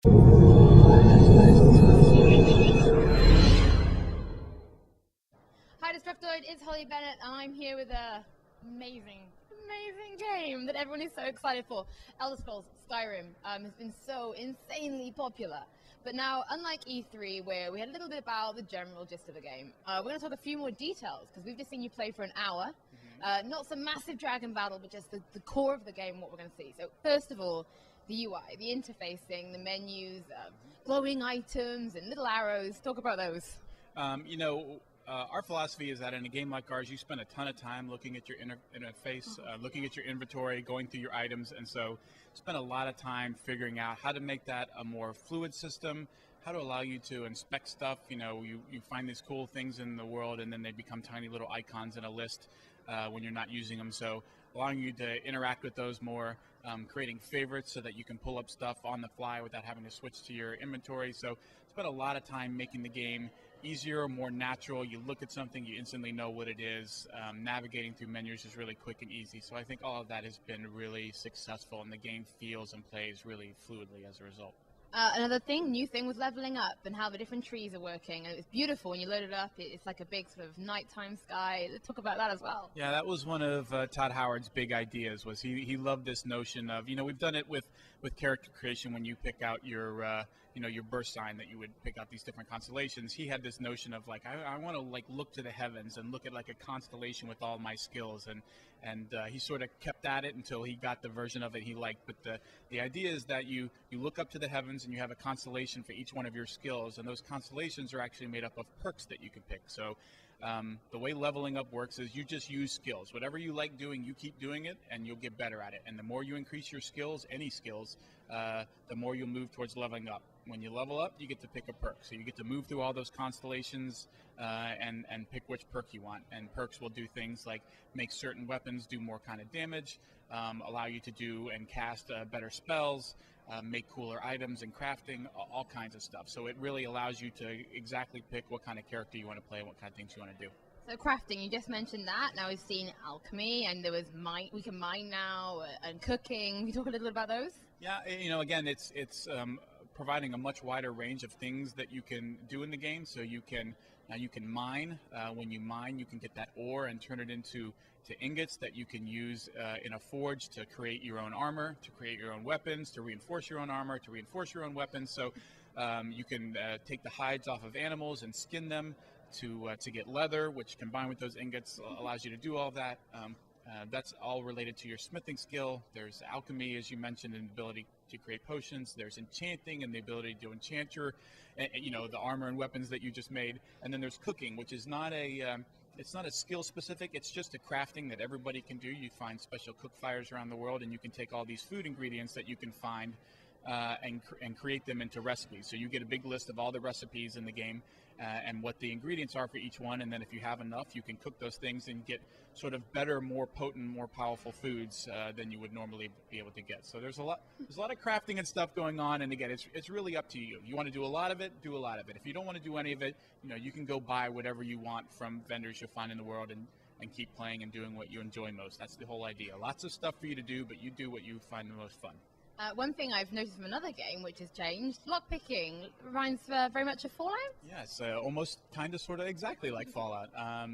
Hi, Disruptoid, it's Holly Bennett, and I'm here with a amazing game that everyone is so excited for. Elder Scrolls Skyrim has been so insanely popular. But now, unlike E3, where we had a little bit about the general gist of the game, we're going to talk a few more details, because we've just seen you play for an hour. Not some massive dragon battle, but just the core of the game, what we're going to see. So first of all, the UI, the interfacing, the menus, glowing items, and little arrows. Talk about those. Our philosophy is that in a game like ours, you spend a ton of time looking at your interface, looking at your inventory, going through your items, and so spend a lot of time figuring out how to make that a more fluid system, how to allow you to inspect stuff. You find these cool things in the world, and then they become tiny little icons in a list when you're not using them. So allowing you to interact with those more, creating favorites so that you can pull up stuff on the fly without having to switch to your inventory. So spend a lot of time making the game easier, more natural. You look at something, you instantly know what it is. Navigating through menus is really quick and easy. So I think all of that has been really successful, and the game feels and plays really fluidly as a result. Another new thing was leveling up and how the different trees are working. And it was beautiful when you load it up. It's like a big sort of nighttime sky. Talk about that as well. Yeah, that was one of Todd Howard's big ideas. Was he loved this notion of, we've done it with character creation when you pick out your your birth sign, that you would pick out these different constellations. He had this notion of like, I want to look to the heavens and look at like a constellation with all my skills, and he sort of kept at it until he got the version of it he liked. But the idea is that you look up to the heavens and you have a constellation for each one of your skills, and those constellations are actually made up of perks that you can pick. So the way leveling up works is you just use skills. Whatever you like doing, you keep doing it, and you'll get better at it. And the more you increase your skills, any skills, the more you'll move towards leveling up. When you level up, you get to pick a perk. So you get to move through all those constellations and pick which perk you want. And perks will do things like make certain weapons do more kind of damage, allow you to do and cast better spells, make cooler items and crafting, all kinds of stuff. So it really allows you to exactly pick what kind of character you want to play and what kind of things you want to do. So crafting, you just mentioned that. Now we've seen alchemy, and there was we can mine now, and cooking. Can you talk a little bit about those? Yeah, again, it's providing a much wider range of things that you can do in the game. So you can mine. When you mine, you can get that ore and turn it into ingots that you can use in a forge to create your own armor, to create your own weapons, to reinforce your own armor, to reinforce your own weapons. So you can take the hides off of animals and skin them to get leather, which combined with those ingots allows you to do all that. That's all related to your smithing skill. There's alchemy, as you mentioned, and the ability to create potions. There's enchanting and the ability to enchant your, the armor and weapons that you just made. And then there's cooking, which is not it's not a skill specific. It's just a crafting that everybody can do. You find special cook fires around the world, and you can take all these food ingredients that you can find and create them into recipes. So you get a big list of all the recipes in the game and what the ingredients are for each one, and then if you have enough, you can cook those things and get sort of better, more potent, more powerful foods than you would normally be able to get. So there's a lot of crafting and stuff going on, and again, it's really up to you. You want to do a lot of it, do a lot of it. If you don't want to do any of it, you can go buy whatever you want from vendors you'll find in the world and keep playing and doing what you enjoy most. That's the whole idea. Lots of stuff for you to do, but you do what you find the most fun. One thing I've noticed from another game which has changed, lockpicking, reminds very much of Fallout? Yes, almost kind of sort of exactly like Fallout.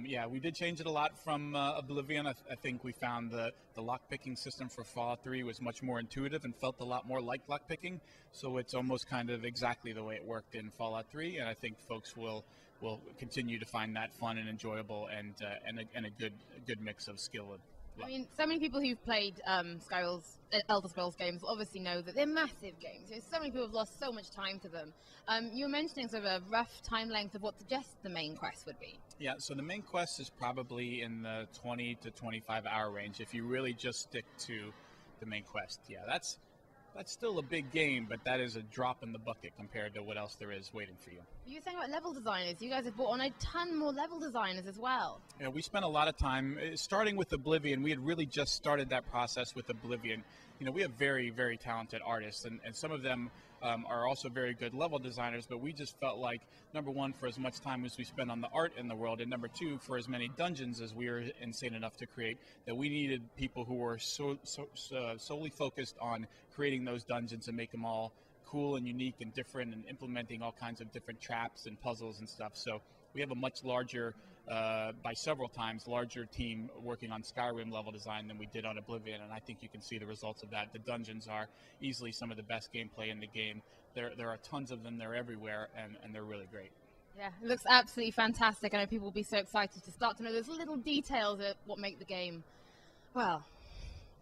Yeah, we did change it a lot from Oblivion. I think we found the lockpicking system for Fallout 3 was much more intuitive and felt a lot more like lockpicking. So it's almost kind of exactly the way it worked in Fallout 3, and I think folks will continue to find that fun and enjoyable and a good mix of skill. I mean, so many people who've played Elder Scrolls games obviously know that they're massive games. So many people have lost so much time to them. You were mentioning sort of a rough time length of what just the main quest would be. Yeah, so the main quest is probably in the 20 to 25 hour range if you really just stick to the main quest. Yeah, that's still a big game, but that is a drop in the bucket compared to what else there is waiting for you. You were saying about level designers. You guys have brought on a ton more level designers as well. Yeah, we spent a lot of time, starting with Oblivion. We had really just started that process with Oblivion. We have very, very talented artists, and some of them are also very good level designers, but we just felt like, number one, for as much time as we spend on the art in the world, and number two, for as many dungeons as we were insane enough to create, that we needed people who were solely focused on creating those dungeons and make them all cool and unique and different, and implementing all kinds of different traps and puzzles and stuff. So we have a much larger, by several times larger team working on Skyrim level design than we did on Oblivion, and I think you can see the results of that. The dungeons are easily some of the best gameplay in the game. There are tons of them. They're everywhere, and they're really great. Yeah, it looks absolutely fantastic. I know people will be so excited to start to know those little details of what make the game, well,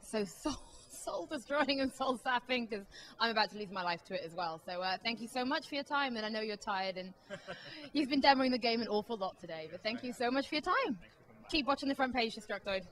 so soul-destroying and soul-sapping, because I'm about to lose my life to it as well. So thank you so much for your time, and I know you're tired, and you've been demoing the game an awful lot today, but thank you so much for your time. Keep watching the front page, Destructoid.